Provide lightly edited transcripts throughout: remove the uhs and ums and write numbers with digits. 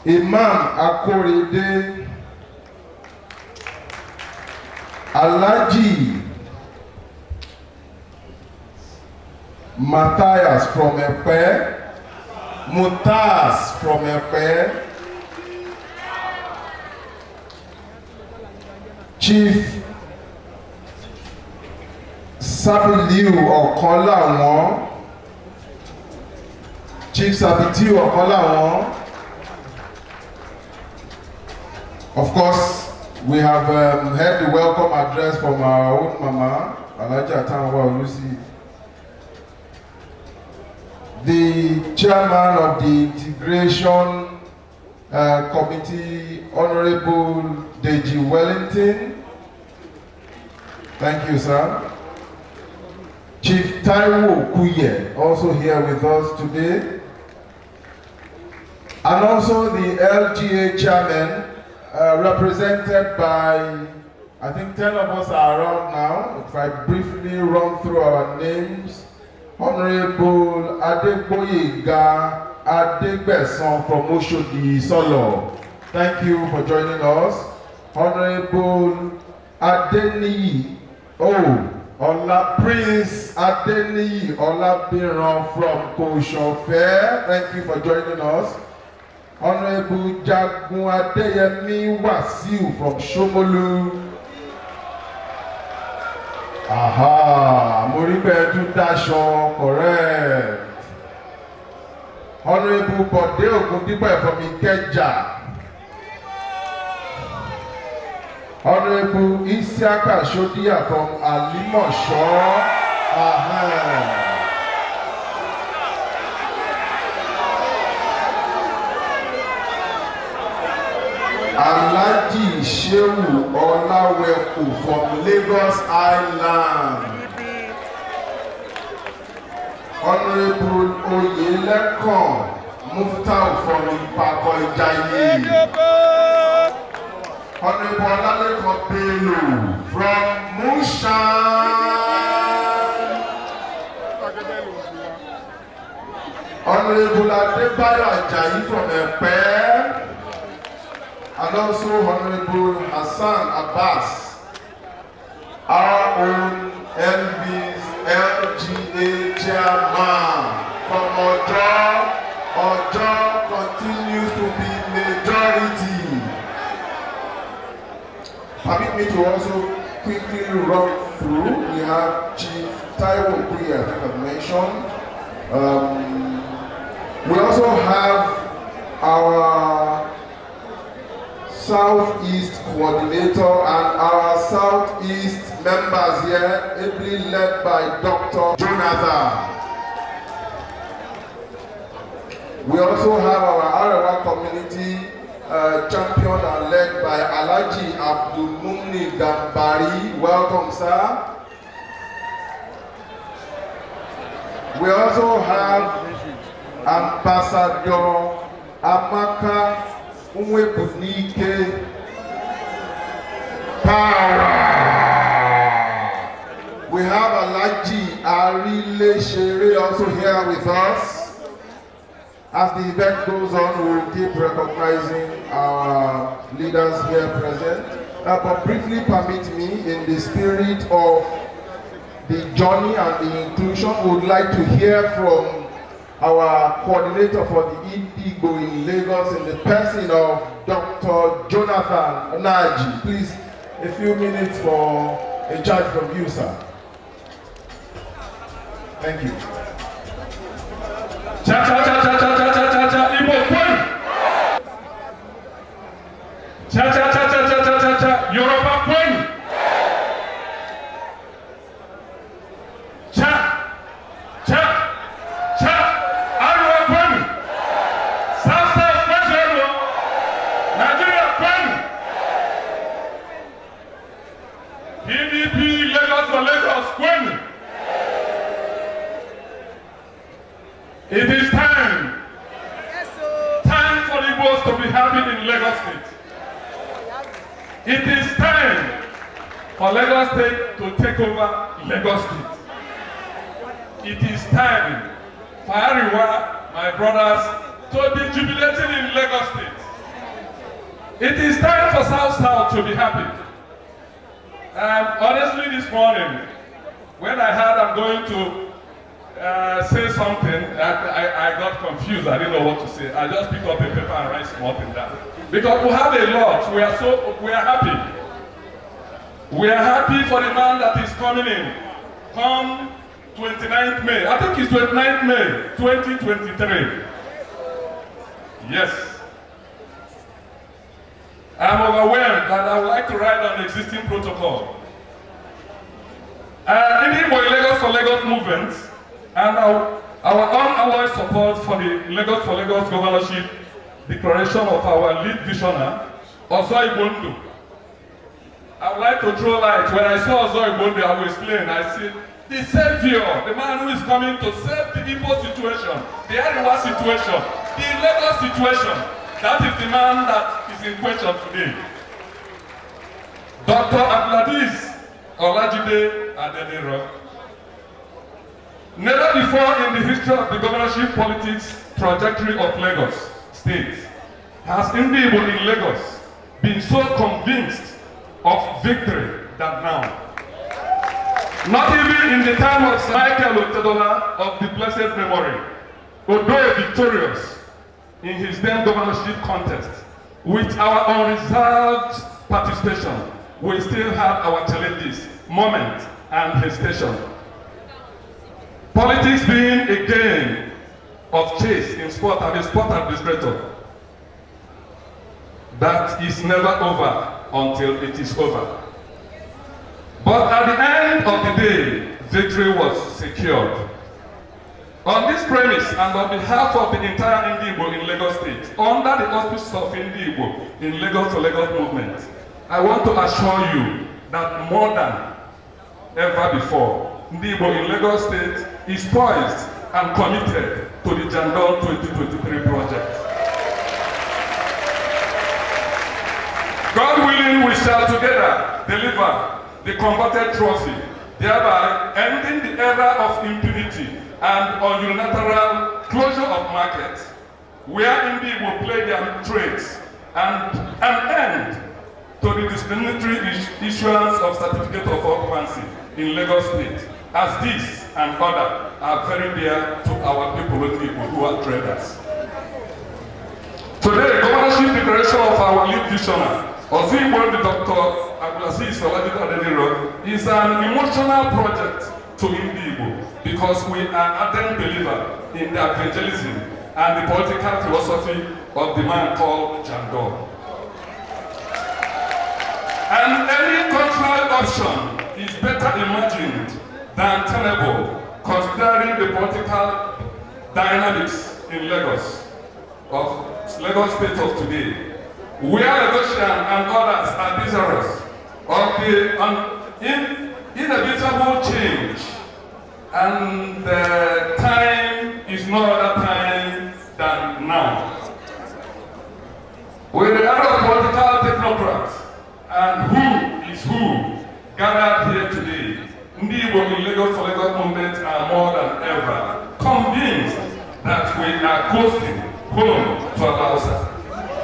Imam Akorede, Alhaji Matthias from Epe, Mutaz from Epe, Chief Sabiliu Okanlawon, Chief Sabitiu Okanlawon. Of course, we have heard the welcome address from our own Mama, Alhaja Atanwa Olusi. The chairman of the Integration Committee, Honorable Deji Wellington. Thank you, sir. Chief Taiwo Kuye, also here with us today. And also the LGA chairman, represented by, I think 10 of us are around now. If I briefly run through our names, Honorable Adegboyega Adegbeson from Oshodi Solo. Thank you for joining us. Honorable Adeniyi, Ola Prince Adeniyi Olabiran from Koshofe. Thank you for joining us. Honorable Jagun Adeyemi Wasiu from Shomolu. Aha, Moribe Tudasho, correct. Honorable Bode Ogundipe from Ikeja. Honorable Isiaka Shodia from Alimosho. Aha. Alhaji Shehu Olaweku from Lagos Island. Honorable Oyelekon Muftau from Ipako Ijaye. Honorable Olalekon Bello from Mushan. Honorable Adebayo Ajayi from Epe. And also Honorable Hassan Abbas, our own LB's LGA chairman from Ojo. Ojo continues to be majority. Permit me to also quickly run through. We have Chief Taiwo Kuye, I think I've mentioned. We also have our Southeast coordinator and our Southeast members here, ably led by Dr. Jonathan. We also have our Arewa community champion and led by Alhaji Abdulmumni Gambari. Welcome, sir. We also have Ambassador Amaka Umwebunike Power. We have Alhaji Arile Shere also here with us. As the event goes on, we will keep recognizing our leaders here present. But briefly permit me, in the spirit of the journey and the inclusion, we would like to hear from our coordinator for the Indigo in Lagos in the person of Dr. Jonathan Naji. Please, a few minutes for a charge from you, sir. Thank you. Cha cha cha cha cha cha cha cha cha Igbo kwen. Cha cha cha cha cha cha cha cha Yoruba kwen. Cha cha cha Arewa kwen. South South kwen. Nigeria kwen. PDP Lagos for Lagos kwen. It is time. Time for the Igbos to be happy in Lagos State. It is time for Lagos State to take over Lagos State. It is time for Arewa, my brothers, to be jubilating in Lagos State. It is time for South to be happy. Honestly, this morning, when I heard I'm going to say something, I got confused. I didn't know what to say. I just picked up a paper and write something down. Because we have a lot. We are happy. We are happy for the man that is coming in. Come 29th May. I think it's 29th May, 2023. Yes. I'm overwhelmed that I would like to ride on the existing protocol. Indeed, for the Lagos for Lagos movement and our unalloyed support for the Lagos for Lagos governorship declaration of our lead visionary, Ozoi Bondo. I would like to throw light. When I saw Ozoi Bondo, I will explain. I said, the savior, the man who is coming to save the Igbo situation, the Ariwa situation, the Lagos situation. That is the man that is in question today. Dr. Abdulaziz Olajide Adeniro. Never before in the history of the governorship politics trajectory of Lagos State has Igbo in Lagos been so convinced of victory than now. Not even in the time of Michael Otedola of the blessed memory, although victorious in his then governorship contest, with our unreserved participation, we still have our challenges, moments, and hesitation. Politics being a game of chase in sport, I'm a sport administrator. That is never over until it is over. But at the end of the day, victory was secured. On this premise and on behalf of the entire Igbo in Lagos State, under the auspices of Igbo in Lagos for Lagos movement, I want to assure you that more than ever before, Igbo in Lagos State is poised and committed to the Jandor 2023 project. God willing, we shall together deliver the combated trophy, thereby ending the era of impunity and on unilateral closure of markets, where Indeed will play their trades, and an end to the discriminatory issuance of certificate of occupancy in Lagos State, as this and other are very dear to our people who are traders. Today, governorship declaration of our lead visionary, Ozigbo Dr. Abdulaziz Olajide Adeniro, is an emotional project to Igbo because we are ardent believers in the evangelism and the political philosophy of the man called Jandor. And any cultural option is better imagined than tenable, considering the political dynamics in Lagos State of today, where Lagosian and others are desirous of the inevitable change, and the time is no other time than now. With the other political technocrats and who is who gathered here today, Igbo in Lagos for Lagos movement are more than ever convinced that we are coasting home to Alausa.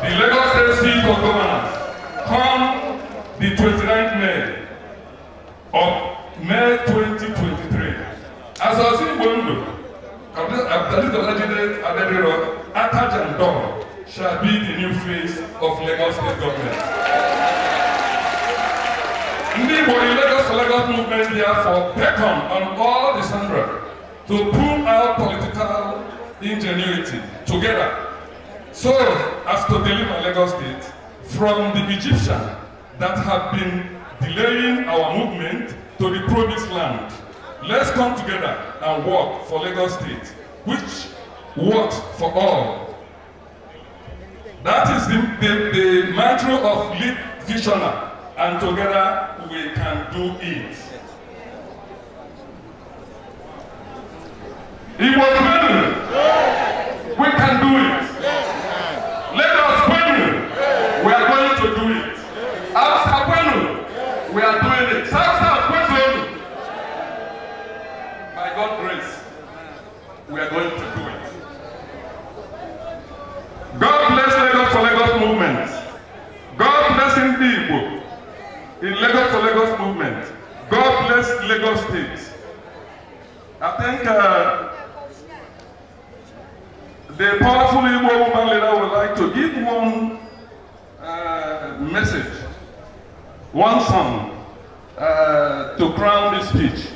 The Lagos State seat of governance come the 29th May of May 2023. As I see Bondo, Abdulaziz Olajide Adeniro, Ata Jandor shall be the new face of Lagos State government. Igbo in Lagos for Lagos movement therefore beckon on all the Sandra to pull out political ingenuity together so as to deliver Lagos State from the Egyptian that have been delaying our movement to the promised land. Let's come together and work for Lagos State, which works for all. That is the mantra of lead visionary, and together we can do it. Igbo, we can do it. Lagos, we are going to do it. Outside, we are doing it. South, by God's grace, we are going to do it. God bless Lagos for Lagos movement. Ndi Igbo in Lagos to Lagos movement. God bless Lagos State. I think the powerful Igbo woman leader would like to give one message, one song to crown this speech.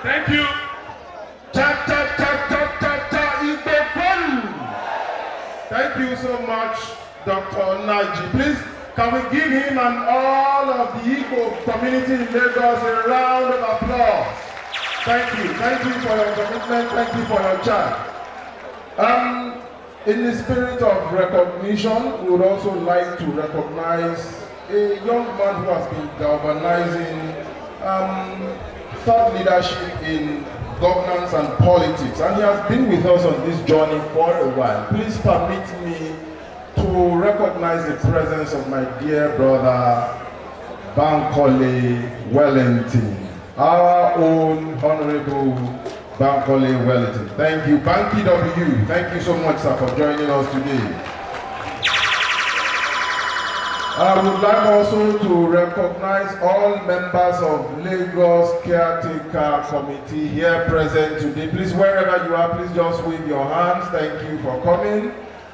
Thank you. Thank you so much, Dr. Naji. Please, can we give him and all of the Igbo community in Lagos a round of applause? Thank you. Thank you for your commitment. Thank you for your charge. In the spirit of recognition, we would also like to recognize a young man who has been galvanizing thought leadership in governance and politics, and he has been with us on this journey for a while. Please permit me to recognize the presence of my dear brother Bankole Wellington, our own Honorable Bankole Wellington. Thank you, Banky W. Thank you so much, sir, for joining us today. I would like also to recognize all members of Lagos Caretaker Committee here present today. Please, wherever you are, please just wave your hands. Thank you for coming.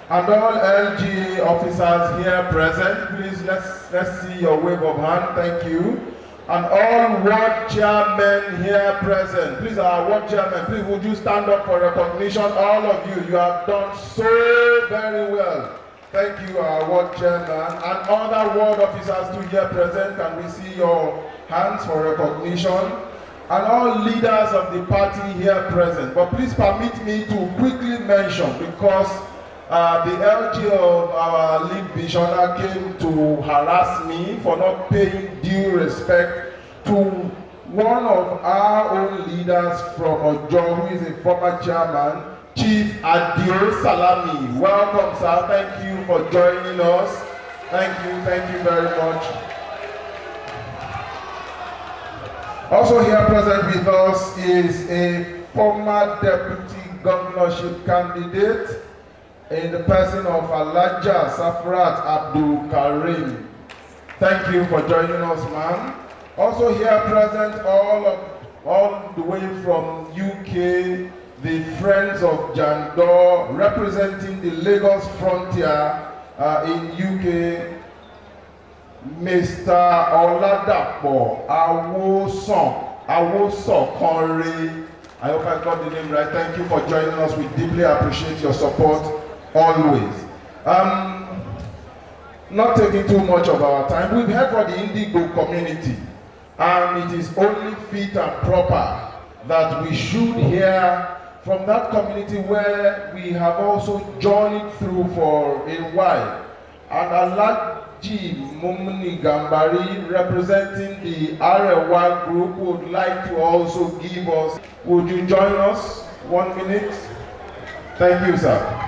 And all LGA officers here present, please let's see your wave of hand. Thank you. And all ward chairmen here present, please, our ward chairmen, please would you stand up for recognition? All of you, you have done so very well. Thank you, our ward chairman, and other ward officers too here present. Can we see your hands for recognition? And all leaders of the party here present. But please permit me to quickly mention, because the LG of our lead visioner came to harass me for not paying due respect to one of our own leaders from Ojo, who is a former chairman, Chief Adio Salami. Welcome, sir. Thank you for joining us. Thank you very much. Also here present with us is a former deputy governorship candidate in the person of Alaja Safrat Abdul Karim. Thank you for joining us, ma'am. Also here present all the way from UK, the Friends of Jandor, representing the Lagos frontier in UK, Mr. Oladapo Awoso Konre. I hope I got the name right. Thank you for joining us. We deeply appreciate your support always. Not taking too much of our time, we've heard for the Indigo community, and it is only fit and proper that we should hear from that community where we have also journeyed through for a while. And Alaji Mumni Gambari, representing the Arewa group, would like to also give us, would you join us 1 minute? Thank you, sir.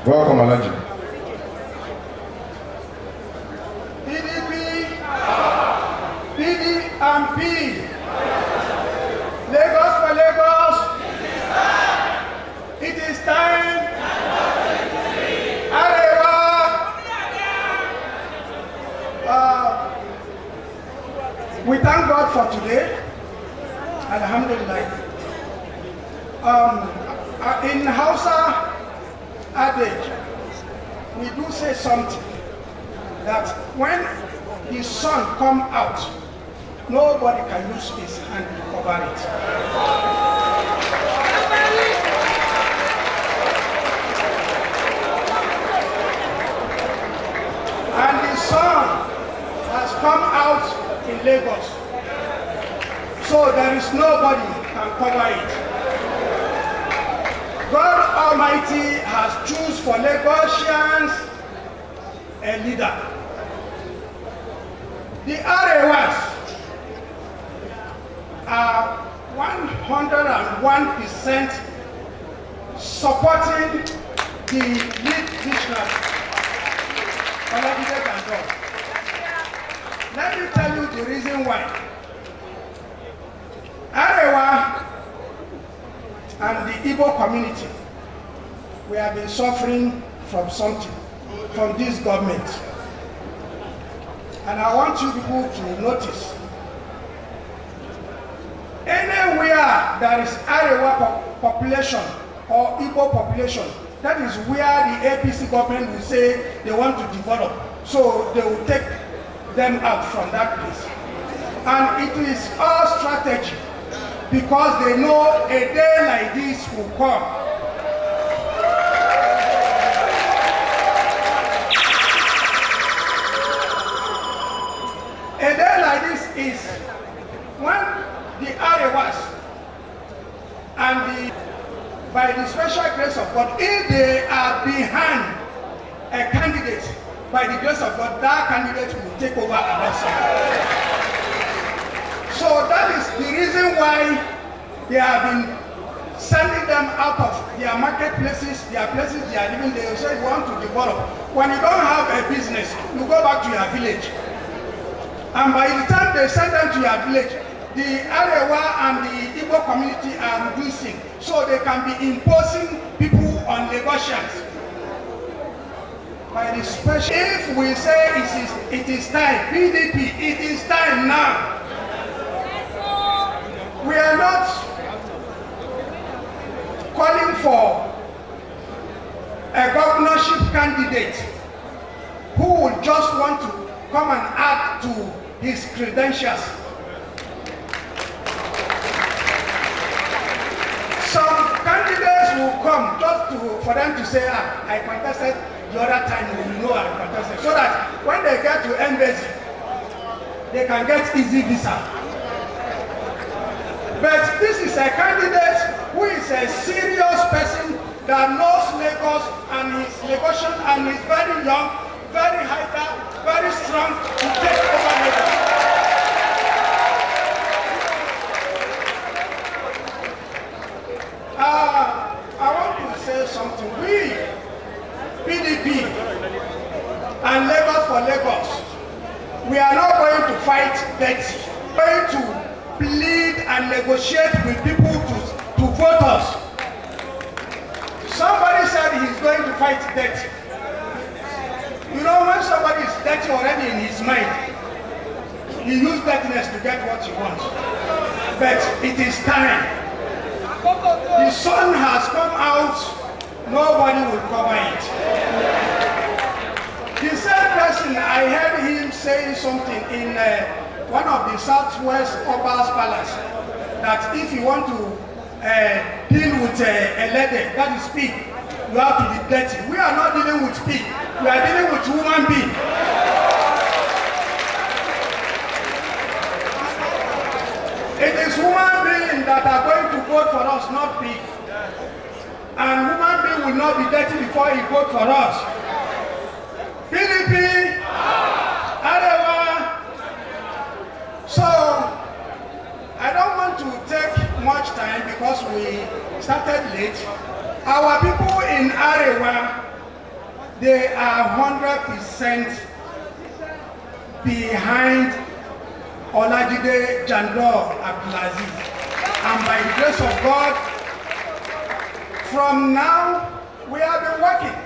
Welcome, Alaji. PDP and P. We thank God for today. Alhamdulillah. In Hausa adage, we do say something that when the sun come out, nobody can use his hand to cover it. And the sun has come out in Lagos, so there is nobody can cover it. God Almighty has chosen for Lagosians a leader. The Arewas are 101% supporting the lead missionary, Jandor. Let me tell you the reason why. Arewa and the Igbo community, we have been suffering from something, from this government. And I want you people to notice, anywhere there is Arewa population or Igbo population, that is where the APC government will say they want to develop. So they will take them out from that place. And it is our strategy, because they know a day like this will come. A day like this is when the Arewas and by the special grace of God, if they are behind a candidate, by the grace of God, that candidate will take over our side. So that is the reason why they have been sending them out of their marketplaces, their places they are living. They say you want to develop. When you don't have a business, you go back to your village. And by the time they send them to your village, the Arewa and the Igbo community are reducing, so they can be imposing people on Lagosians. By the special, if we say it is time, PDP, it is time now. We are not calling for a governorship candidate who would just want to come and add to his credentials. Some candidates will come just for them to say, I contested the other time, you know I contested, so that when they get to embassy, they can get easy visa. But this is a candidate who is a serious person that knows Lagos and is Lagosian and is very young, very hyper, very strong to take over Lagos. I want to say something. We, PDP and Lagos for Lagos, we are not going to fight dirty. We are going to plead and negotiate with people to vote us. Somebody said he's going to fight dirty. You know, when somebody is dirty already in his mind, he uses dirtiness to get what he wants. But it is time. The sun has come out, nobody will cover it. The same person, I heard him saying something in one of the Southwest Oba's palace, that if you want to deal with a lady, that is pig, you have to be dirty. We are not dealing with pig, we are dealing with human being. It is human beings that are going to vote for us, not pig. And human being will not be dirty before he vote for us. PDP, Arewa. So, I don't want to take much time because we started late. Our people in Arewa, they are 100% behind Olajide Jandor Abdulaziz. And by the grace of God, from now, we have been working.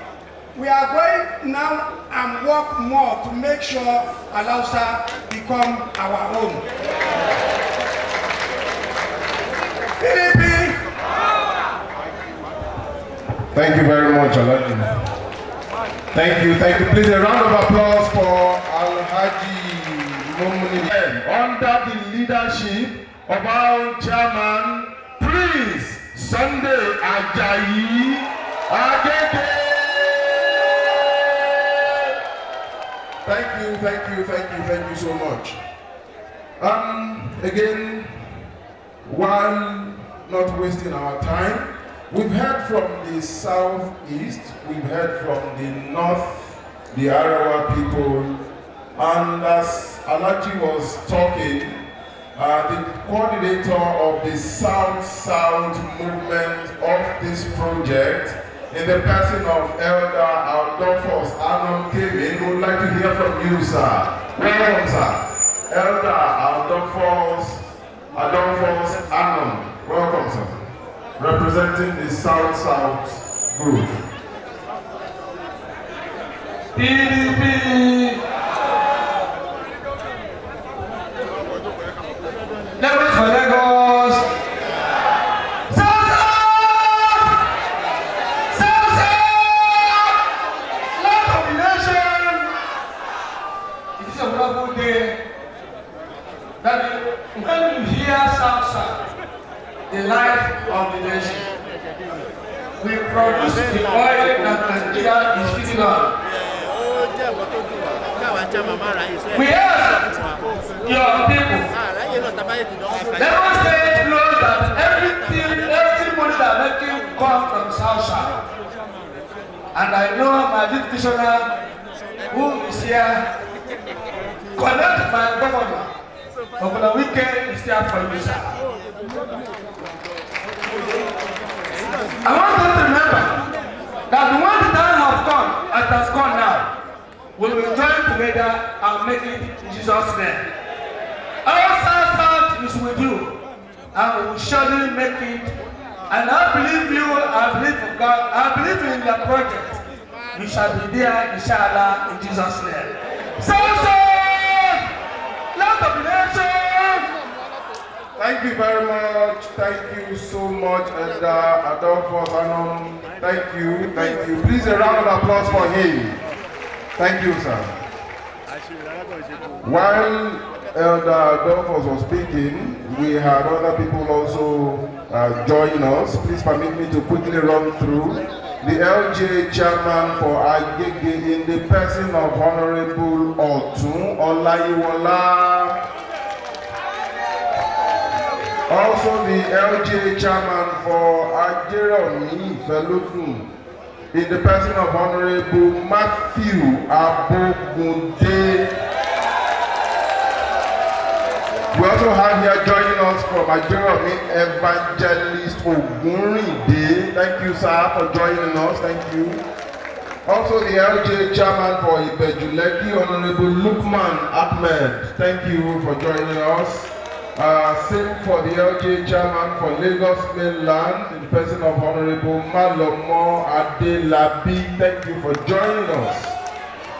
We are going now and work more to make sure Alausa become our own. PDP. Thank you very much, Aladdin. Thank you, thank you. Please, a round of applause for Alhaji Momuni. Under the leadership of our chairman, Prince Sunday Ajayi Agege. Thank you so much. Again, while not wasting our time, we've heard from the southeast, we've heard from the north, the Arawa people, and as Alaji was talking, the coordinator of the South-South movement of this project, in the person of Elder Adolphus Anon came in, would like to hear from you, sir. Welcome, sir. Elder Adolphus Anon. Welcome, sir. Representing the South-South group. PDP. Lagos for Lagos. That when you hear South, the life of the nation, we produce the oil that Nigeria is feeding on. We ask your people, Lagos State knows that every money that making comes from South. And I know my lead commissioner who is here connect my governor. Over the weekend is there for you, sir. I want you to remember that when the time has come, it has come now, we will join together and make it in Jesus' name. Our South is with you, and we will surely make it. And I believe you, I believe in God, I believe in the project. You shall be there, inshallah, in Jesus' name. South! Thank you very much. Thank you so much, Elder Adolphus Anon. Thank you. Please, a round of applause for him. Thank you, sir. While Elder Adolphus was speaking, we had other people also join us. Please permit me to quickly run through. The LJ chairman for Agege in the person of Honorable Otun Olayiwola. Also the LJ chairman for Ajeromi Felodun in the person of Honorable Matthew Abogunde. We also have here joining us from Ajeromi Evangelist Ogunrinde. Thank you, sir, for joining us. Thank you. Also the LJ chairman for Ibejuleki, Honorable Lukman Ahmed. Thank you for joining us. Same for the LJ chairman for Lagos Mainland, in the person of Honorable Malomo Adelabi. Thank you for joining us.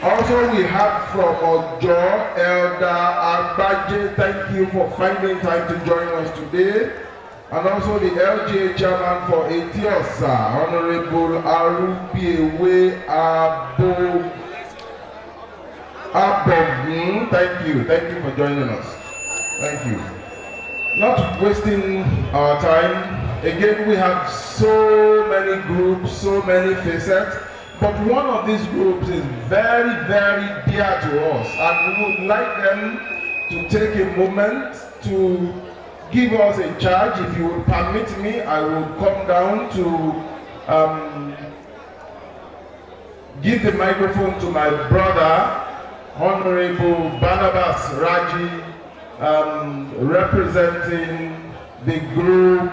Also, we have from Ojo, Elder Agbaje. Thank you for finding time to join us today. And also the LJ chairman for Etiosa, Honorable Arubiewe Abogun. Thank you for joining us. Thank you. Not wasting our time, again we have so many groups, so many facets, but one of these groups is very, very dear to us, and we would like them to take a moment to give us a charge. If you would permit me, I will come down to give the microphone to my brother, Honorable Barnabas Raji, representing the group,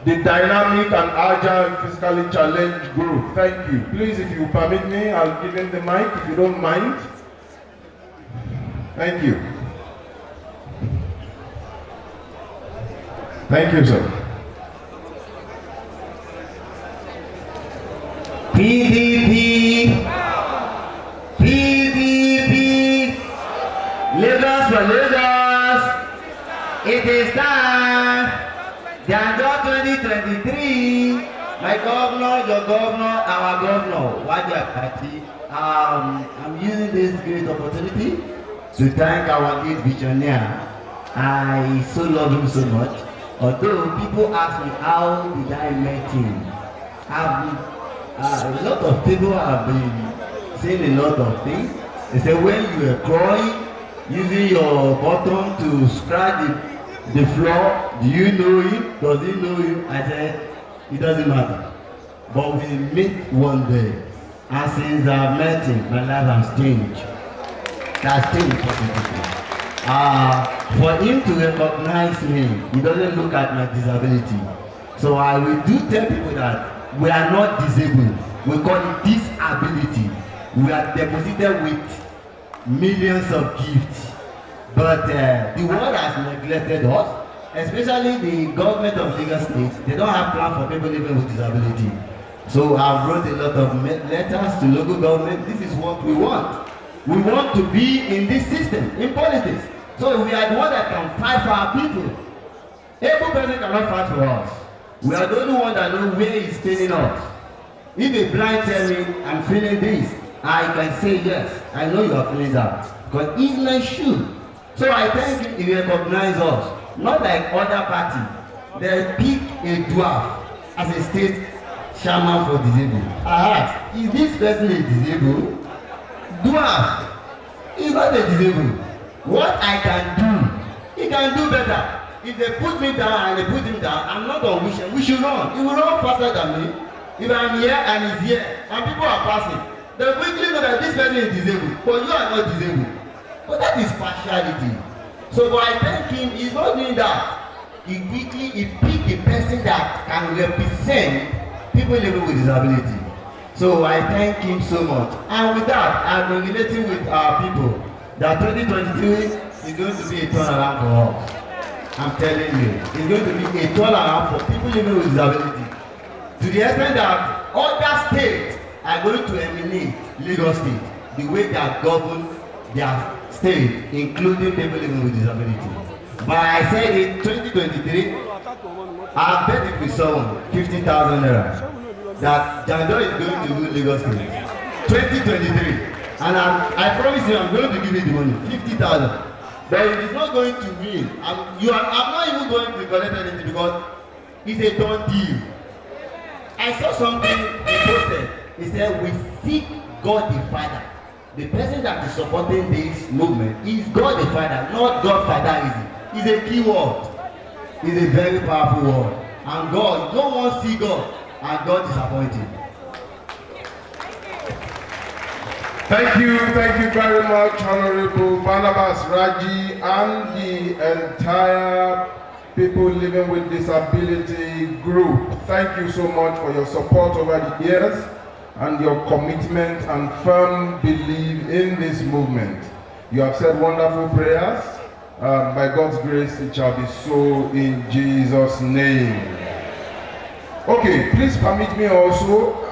the dynamic and agile physically challenged group. Thank you. Please, if you permit me, I'll give him the mic if you don't mind. Thank you. Thank you, sir. PDP, PDP, Lagos for Lagos. It is time. Jandor 2023. My governor, your governor, our governor, Wadia Party. I'm using this great opportunity to thank our lead visionary. I so love him so much. Although people ask me how did I met him, a lot of people have been saying a lot of things. They say when you were crying, using your bottom to scratch the floor, do you know him? Does he know you? I said, it doesn't matter. But we meet one day. And since I've met him, my life has changed. That's changed positively. For him to recognize me, he doesn't look at my disability. So I will do tell people that we are not disabled. We call it disability. We are deposited with millions of gifts. But the world has neglected us, especially the government of Lagos State. They don't have plan for people living with disability. So I've wrote a lot of letters to local government. This is what we want. We want to be in this system, in politics. So we are the one that can fight for our people. Every person cannot fight for us. We are the only one that know where he's failing us. If a blind tell me I'm feeling this, I can say yes, I know you are feeling that. Because he's my shoe. So I thank him if he recognize us. Not like other party. They pick a dwarf as a state chairman for disabled. I ask, is this person a disabled? Dwarf. He's not a disabled. What I can do, he can do better. If they put me down and they put him down, I'm not on mission. We should run. He will run faster than me. If I'm here and he's here, and people are passing, they quickly know that this person is disabled, but you are not disabled. But that is partiality. So but I thank him, he's not doing that. He picked the person that can represent people living with disability. So I thank him so much. And with that, I've been relating with our people that 2023 is going to be a turnaround for us. I'm telling you, it's going to be a turnaround for people living with disability. To the extent that other states are going to emulate Lagos State, the way they are govern their state, including people living with disability. But I said in 2023, I bet it with someone 50,000 naira that Jandor is going to do Lagos State. 2023. And I promise you I'm going to give you the money, 50,000. But it is not going to win. I'm not even going to collect anything because it's a done deal. I saw something he posted. He said, we seek God the Father. The person that is supporting this movement is God the Father, not God Father. It's a key word. It's a very powerful word. And God, no one see God, and God is appointed. Thank you very much, Honorable Barnabas Raji and the entire people living with disability group. Thank you so much for your support over the years and your commitment and firm belief in this movement. You have said wonderful prayers. By God's grace, it shall be so in Jesus' name. Okay, please permit me also.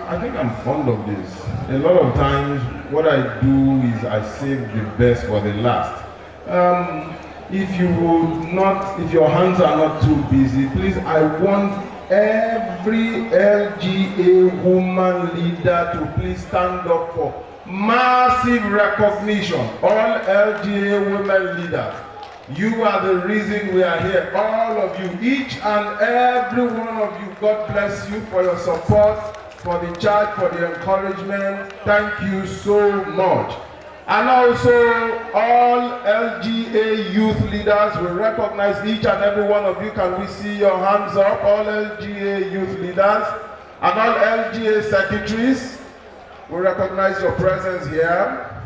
I think I'm fond of this. A lot of times, what I do is I save the best for the last. If your hands are not too busy, please, I want every LGA woman leader to please stand up for massive recognition. All LGA women leaders, you are the reason we are here. All of you, each and every one of you, God bless you for your support, for the charge, for the encouragement. Thank you so much. And also, all LGA youth leaders will recognize each and every one of you. Can we see your hands up? All LGA youth leaders and all LGA secretaries will recognize your presence here.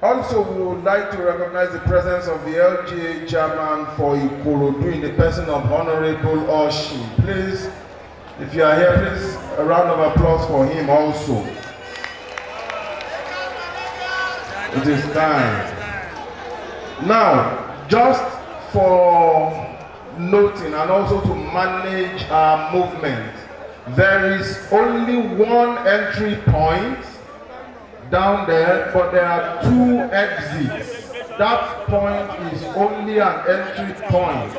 Also, we would like to recognize the presence of the LGA chairman for Ikorodu in the person of Honorable Oshi. Please, if you are here, please, a round of applause for him also. It is time. Now, just for noting and also to manage our movement, There is only one entry point down there, but there are two exits. That point is only an entry point.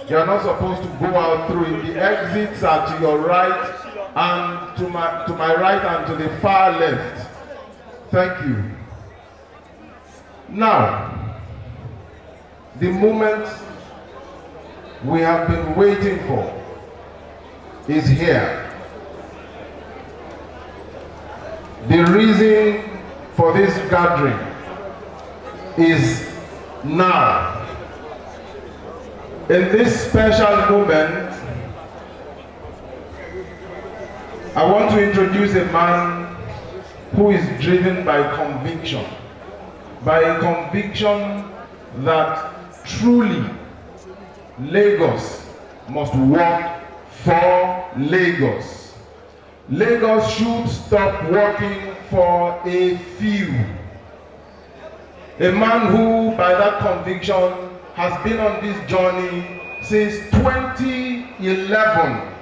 You are not supposed to go out through it. The exits are to your right and to my right and to the far left. Thank you. Now, the moment we have been waiting for is here. The reason for this gathering is now. In this special moment, I want to introduce a man who is driven by conviction. By a conviction that truly Lagos must work for Lagos. Lagos should stop working for a few. A man who, by that conviction, has been on this journey since 2011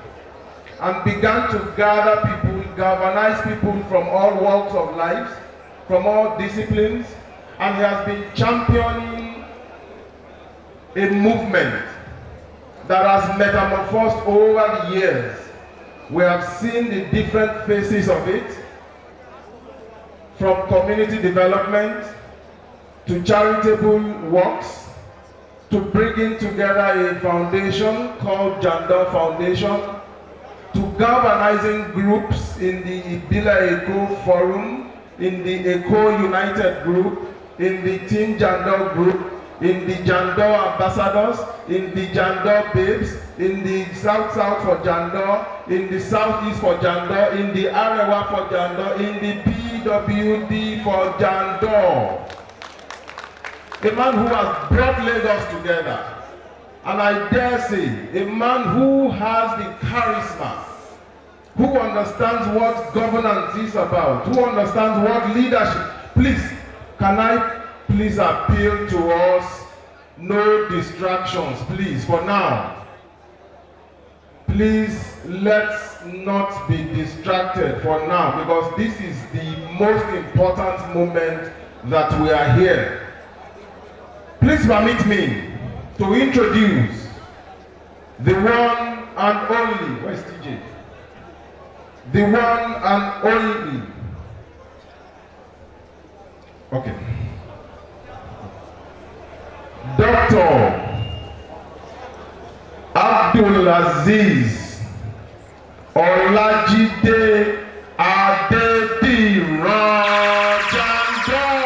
and began to gather people, galvanize people from all walks of life, from all disciplines, and he has been championing a movement that has metamorphosed over the years. We have seen the different phases of it, from community development to charitable works, to bringing together a foundation called Jandor Foundation, to galvanizing groups in the Ibila Eco Forum, in the Eco United Group, in the Team Jandor Group, in the Jandor Ambassadors, in the Jandor Babes, in the South-South for Jandor, in the Southeast for Jandor, in the Arewa for Jandor, in the PWD for Jandor. A man who has brought Lagos together. And I dare say, a man who has the charisma, who understands what governance is about, who understands what leadership. Please, can I please appeal to us? No distractions, please, for now. Please, let's not be distracted for now, because this is the most important moment that we are here. Please permit me to introduce the one and only, where's TJ? The one and only, okay, Dr. Abdulaziz Olajide Adediran Jandor.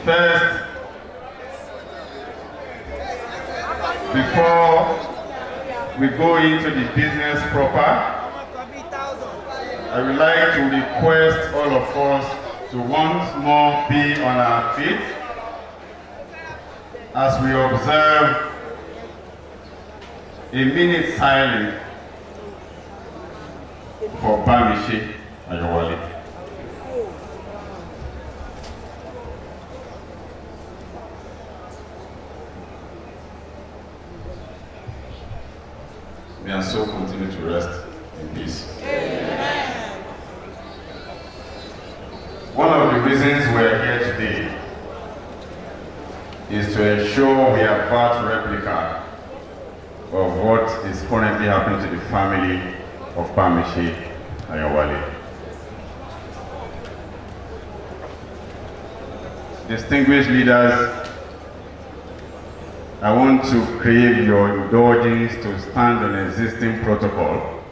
First, before we go into the business proper, I would like to request all of us to once more be on our feet as we observe a minute silence for Bamishi Ayowale. May our soul continue to rest in peace. Amen. One of the reasons we are here today is to ensure we avert replica of what is currently happening to the family of Bamishi Ayawale. Distinguished leaders, I want to crave your indulgence to stand on existing protocol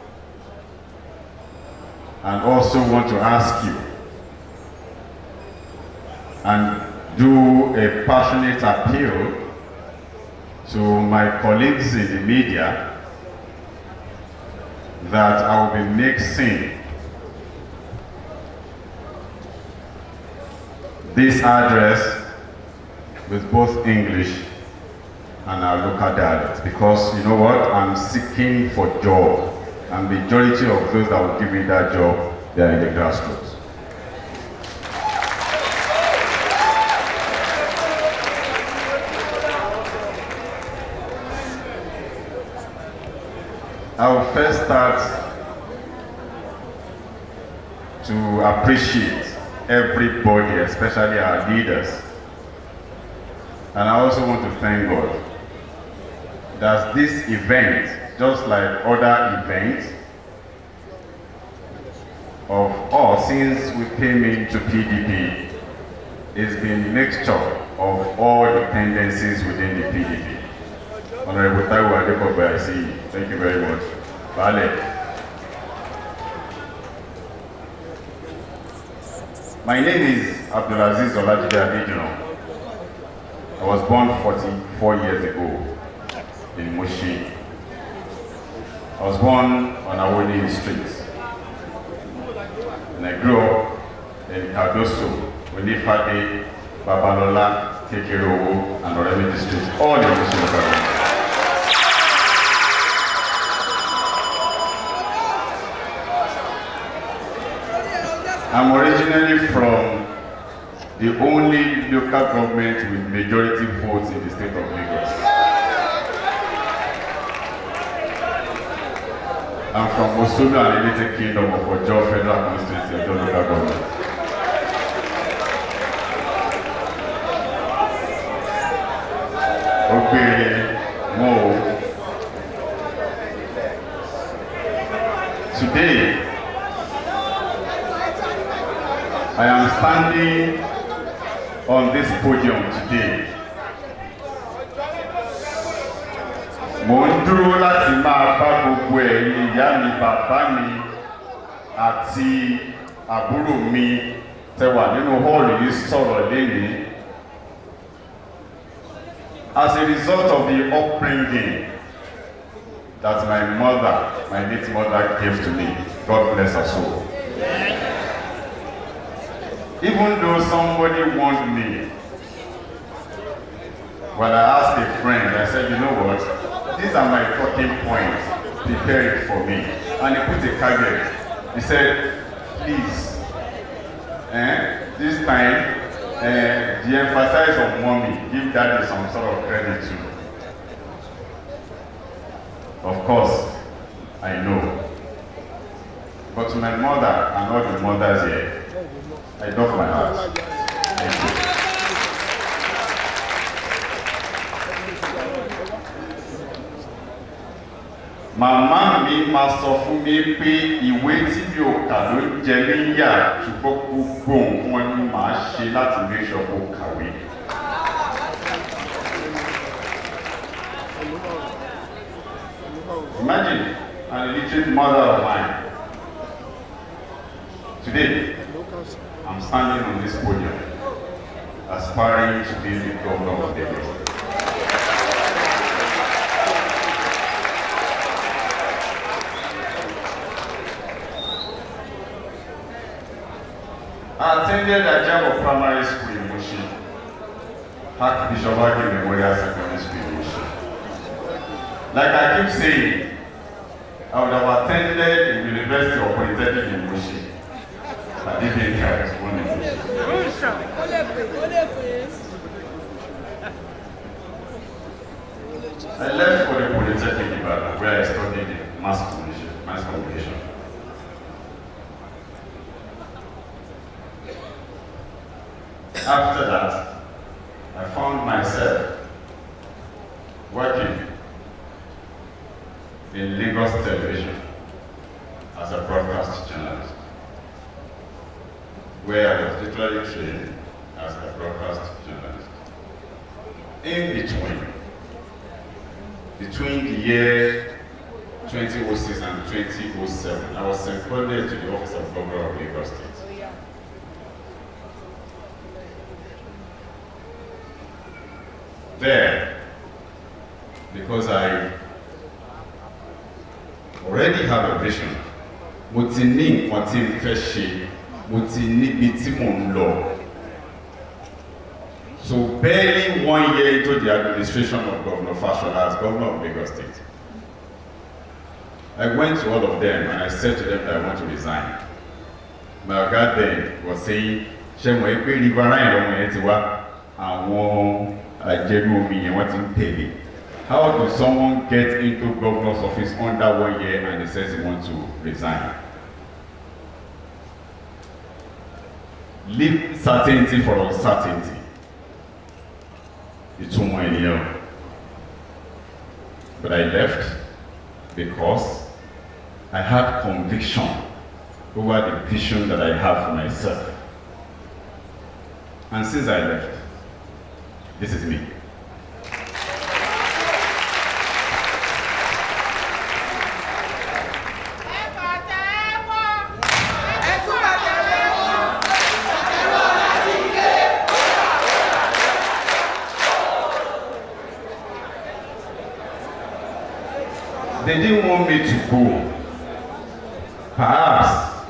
and also want to ask you and do a passionate appeal to my colleagues in the media that I will be mixing this address with both English and our local dialects, because you know what, I'm seeking for job, and majority of those that will give me that job, they are in the grassroots. I will first start to appreciate everybody, especially our leaders. And I also want to thank God that this event, just like other events of us since we came into PDP, is been mixture of all the tendencies within the PDP. Honorable Taiwo Adekobe, I see you. Thank you very much. Vale. My name is Abdulaziz Olajide Adejuno. I was born 44 years ago in Mushi. I was born on Awoni Street. And I grew up in Kadoso, Winifade, Babalola, Kekerowo, and Oremi districts, all in Mushi local government. I'm originally from the only local government with majority votes in the state of Lagos. I'm from Osulu and Elite Kingdom of Ojo Federal Constituency, Ojo local government. Okay, Mo. Today, I am standing on this podium today. Mo ń dúró láti máa bá gbogbo ẹ̀yin ìyá mi, bàbá mi àti àbúrò mi tẹ́ wà nínú hall yìí sọ̀rọ̀ lénìí. As a result of the upbringing that my mother, my late mother, gave to me, God bless her soul. Even though somebody warned me, when I asked a friend, I said, you know what, these are my talking points, prepare it for me. And he put a caveat. He said, please, this time, de-emphasize on mommy, give daddy some sort of credit too. Of course, I know. But to my mother and all the mothers here, I doff my heart. Thank you. Màmá mi máa sọ fún mi pé ìwé tí mi ò kà ló ń jẹ mí yà, ṣùgbọ́n gbogbo nǹkan ni màá ṣe láti make sure kó kàwé. Imagine an illiterate mother of mine. Today, I'm standing on this podium, aspiring to be the governor of Lagos. I attended Ajabo Primary School in Mushi, Archbishop Agi Memorial Secondary School in Mushi. Like I keep saying, I would have attended the University of Polytechnic in Mushi. I didn't care, I was born in Mushi. I left for the Polytechnic in Ibadan, where I studied in mass communication. After that, I found myself working in Lagos television as a broadcast journalist, where I was literally trained as a broadcast journalist. In between the year 2006 and 2007, I was seconded to the office of Governor of Lagos State. There, because I already have a vision, mo ti ní nǹkan tí n fẹ́ ṣe, mo ti níbi tí mò ń lọ. So barely 1 year into the administration of Governor Fashola as Governor of Lagos State, I went to all of them and I said to them that I want to resign. My oga then was saying, ṣé mo pé riverine lọ́mọ yẹn ti wá, àwọn àjẹnú omi yẹn wọ́n ti ń tẹ̀lé. How does someone get into governor's office under 1 year and he says he wants to resign? Leave certainty for uncertainty. Ìtumọ̀ ènìyàn. But I left because I had conviction over the vision that I have for myself. And since I left, this is me. They didn't want me to go. Perhaps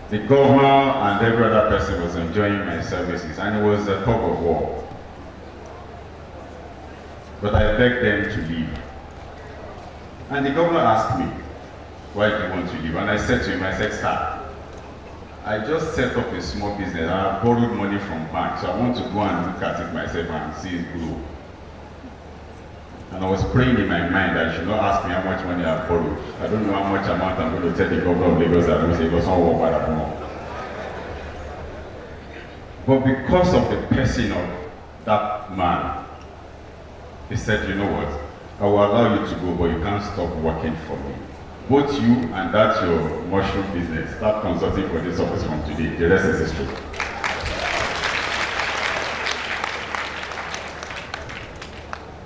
the governor and every other person was enjoying my services and it was a tug of war. But I begged them to leave. And the governor asked me, why do you want to leave? And I said to him, I said, sir, I just set up a small business and I borrowed money from bank, so I want to go and look at it myself and see it grow. And I was praying in my mind that you should not ask me how much money I borrowed. I don't know how much amount I'm going to tell the governor of Lagos that I will say, because I won't work more. But because of the person of that man, he said, you know what, I will allow you to go, but you can't stop working for me. Both you and that your mushroom business, start consulting for this office from today. The rest is history.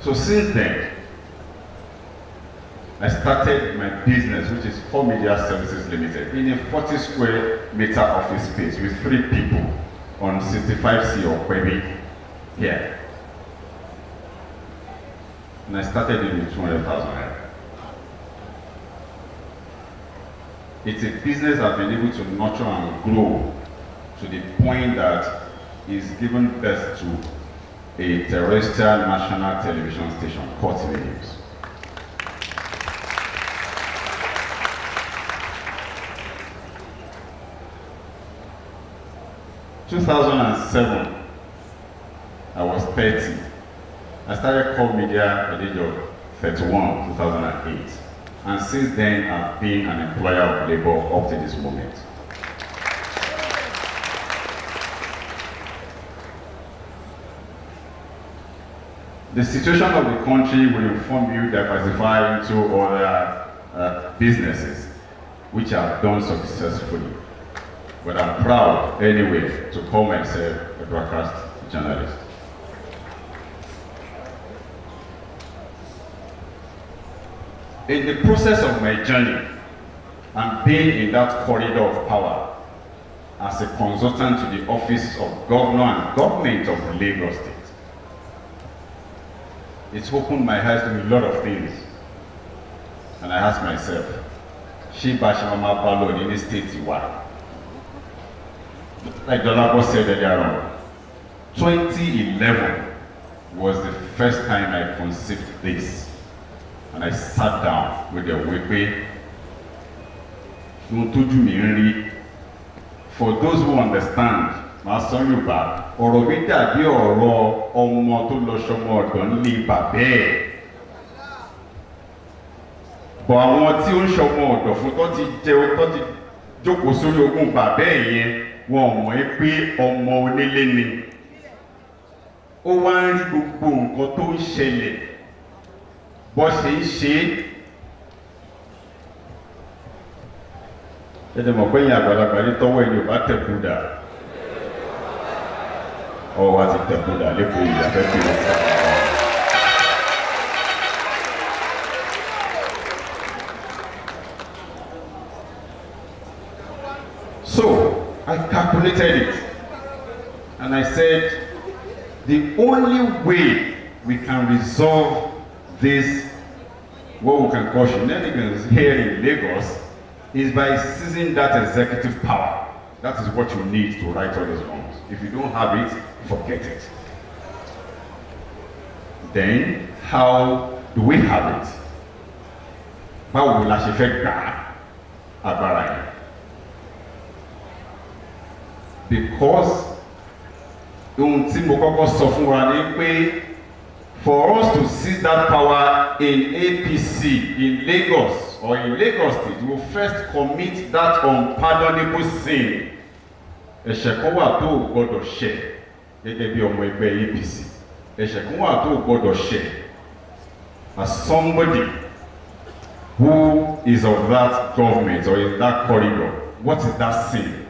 So since then, I started my business, which is 4 Media Services Limited, in a 40 square meter office space with 3 people on 65C or Kwebe here. And I started it with 200,000 naira. It's a business I've been able to nurture and grow to the point that it's given birth to a terrestrial national television station, Court News. In 2007, I was 30. I started Core Media at the age of 31, 2008. And since then, I've been an employer of labor up to this moment. The situation of the country will inform you diversify into other businesses, which I've done successfully. But I'm proud, anyway, to call myself a broadcast journalist. In the process of my journey, and being in that corridor of power, as a consultant to the office of governor and government of Lagos State, it's opened my eyes to a lot of things. And I asked myself, Ṣé Bashimama Balo in this state Iwa? Like Dolabo said earlier on, 2011 was the first time I conceived this. And I sat down with the Wepe. For those who understand, màá sọ Yorùbá, ọ̀rọ̀ mi dàbí ọ̀rọ̀ ọmọ tó lọ ṣọmọ ọ̀dọ̀ nílé bàbá ẹ̀. But àwọn tí ó ń ṣọmọ ọ̀dọ̀ fún tó ti jẹ́ tó ti jókòó sórí ogún bàbá ẹ̀ yẹn wọn ò mọ̀ pé ọmọ onílé ni. Ó wá ń rí gbogbo nǹkan tó ń ṣẹlẹ̀ bó ṣe ń ṣe é. Ẹ̀dẹ̀ mọ̀ pé ìyẹn àgbàlagbà ní tọ́wọ́ ẹni ò bá tẹ̀kú dà. Ọwọ́ wa ti tẹ̀kú dà lẹ́kọ̀ọ́ ìyàfẹ́ pé wọ́n fà á. So I calculated it and I said the only way we can resolve this, what we can call shenanigans here in Lagos, is by seizing that executive power. That is what you need to right all these wrongs. If you don't have it, forget it. Then, how do we have it? Báwo la ṣe fẹ́ gbà agbára yẹn? Because ohun tí mo kọ́kọ́ sọ fún wa ni pé for us to seize that power in APC in Lagos or in Lagos State, we will first commit that unpardonable sin. Ẹ̀ṣẹ̀ kan wà tó o gbọ́dọ̀ ṣẹ̀ gẹ́gẹ́ bí ọmọ ẹgbẹ́ APC. Ẹ̀ṣẹ̀ kan wà tó o gbọ́dọ̀ ṣẹ̀ as somebody who is of that government or in that corridor. What is that sin?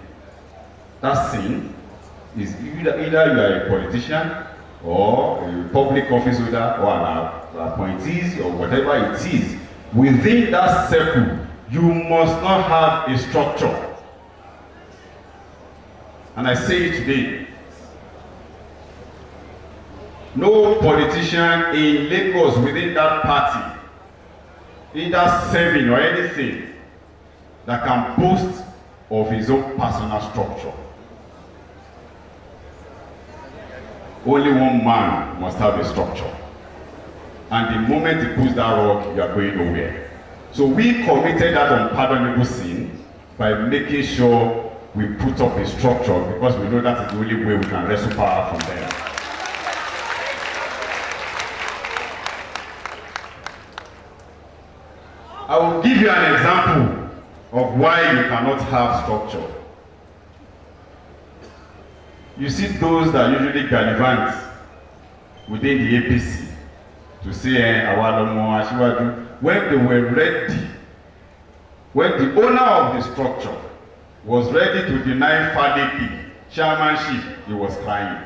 That sin is either you are a politician or a public office holder or an appointee or whatever it is. Within that circle, you must not have a structure. And I say it today, no politician in Lagos within that party, either serving or anything, that can boast of his own personal structure. Only one man must have a structure. And the moment he pulls that rock, you are going nowhere. So we committed that unpardonable sin by making sure we put up a structure, because we know that is the only way we can wrestle power from there. I will give you an example of why you cannot have structure. You see those that usually gallivant within the APC to say, when they were ready, when the owner of the structure was ready to deny Faleki chairmanship, he was crying,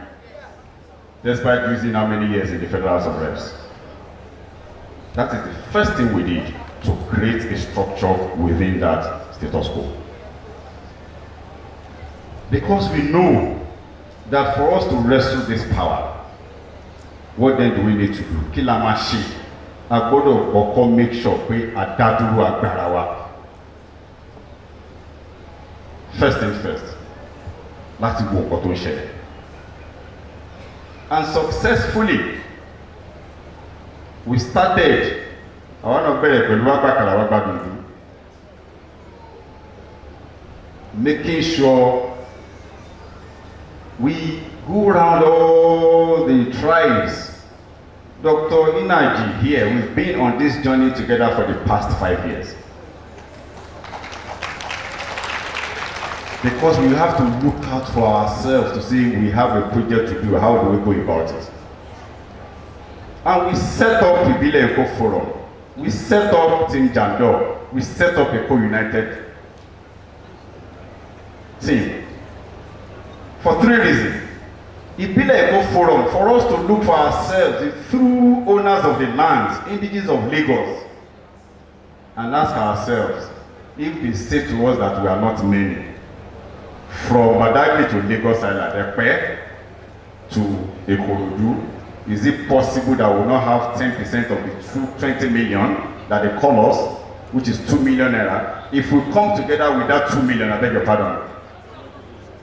despite losing how many years in the Federal House of Reps. That is the first thing we did, to create a structure within that status quo. Because we know that for us to wrestle this power, what then do we need to do? Kí la máa ṣe? A gbọ́dọ̀ kọ́kọ́ make sure pé a dá dúró agbára wa. First things first, láti wo nǹkan tó ń ṣẹlẹ̀. And successfully, we started. Àwọn náà bẹ̀rẹ̀ pẹ̀lú agbákàrà wa gbàdúrà. Making sure we go around all the tribes. Dr. Inaji here, we've been on this journey together for the past 5 years. Because we have to look out for ourselves to see we have a project to do, how do we go about it? And we set up the Ibile Eco Forum. We set up Team Jandor. We set up a co-united team. For 3 reasons. Ibile Eco Forum, for us to look for ourselves through owners of the lands, indigenous of Lagos, and ask ourselves if they say to us that we are not many. From Badagry to Lagos Island, Epe to Ikorodu, is it possible that we will not have 10% of the 20 million that they call us, which is 2 million naira? If we come together with that 2 million, I beg your pardon.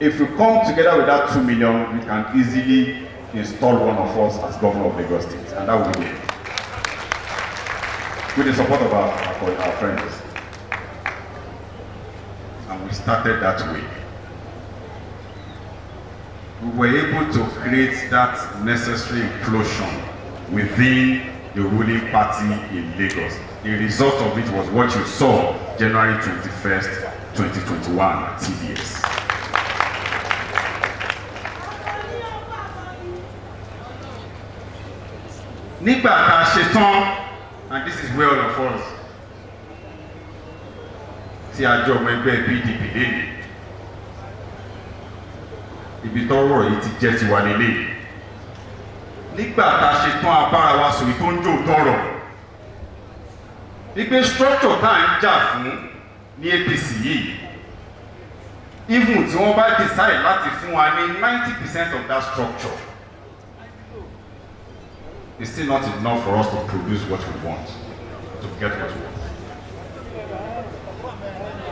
If we come together with that 2 million, we can easily install one of us as governor of Lagos State, and that will be it. With the support of our friends. And we started that way. We were able to create that necessary implosion within the ruling party in Lagos. The result of it was what you saw January 21st, 2021 at TBS. Nígbà tá a ṣe tán, and this is where all of us tí a jọ ọmọ ẹgbẹ́ PDP lénìí, ibi tọ́rọ̀ yìí ti jẹ́ tiwa lélẹ̀. Nígbà tá a ṣe tán abára wa sòrí tó ń jò tọrọ wípé structure tá à ń jà fún ní APC yìí, even tí wọ́n bá decide láti fún wa ní 90% of that structure, it's still not enough for us to produce what we want, to get what we want.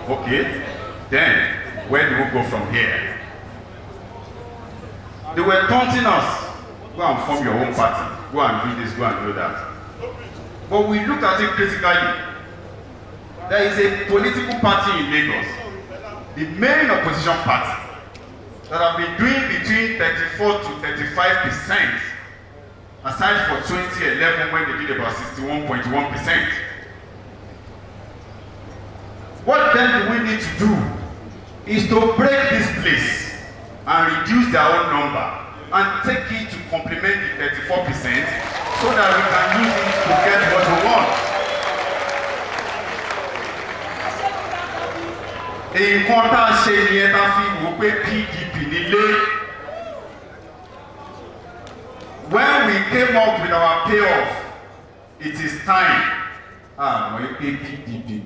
Okay, then where do we go from here? They were taunting us, go and form your own party, go and do this, go and do that. But we look at it critically. There is a political party in Lagos, the main opposition party, that have been doing between 34 to 35%, aside for 2011 when they did about 61.1%. What then do we need to do is to break this place and reduce their own number and take it to complement the 34% so that we can use it to get what we want. Nǹkan tá a ṣe ni ẹ bá fi wò pé PDP nílé. When we came up with our payoff, it is time. We pay PDP.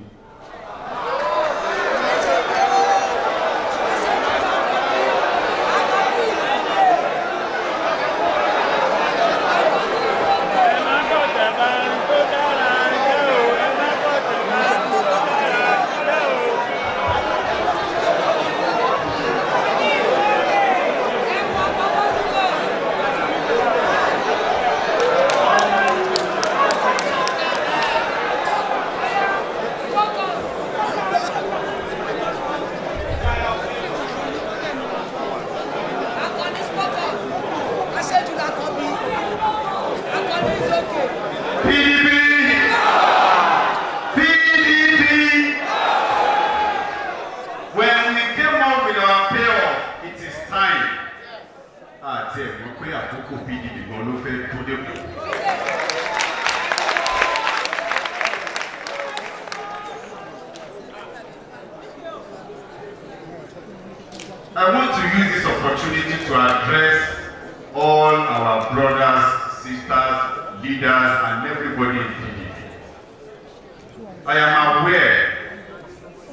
I want to use this opportunity to address all our brothers, sisters, leaders, and everybody in PDP. I am aware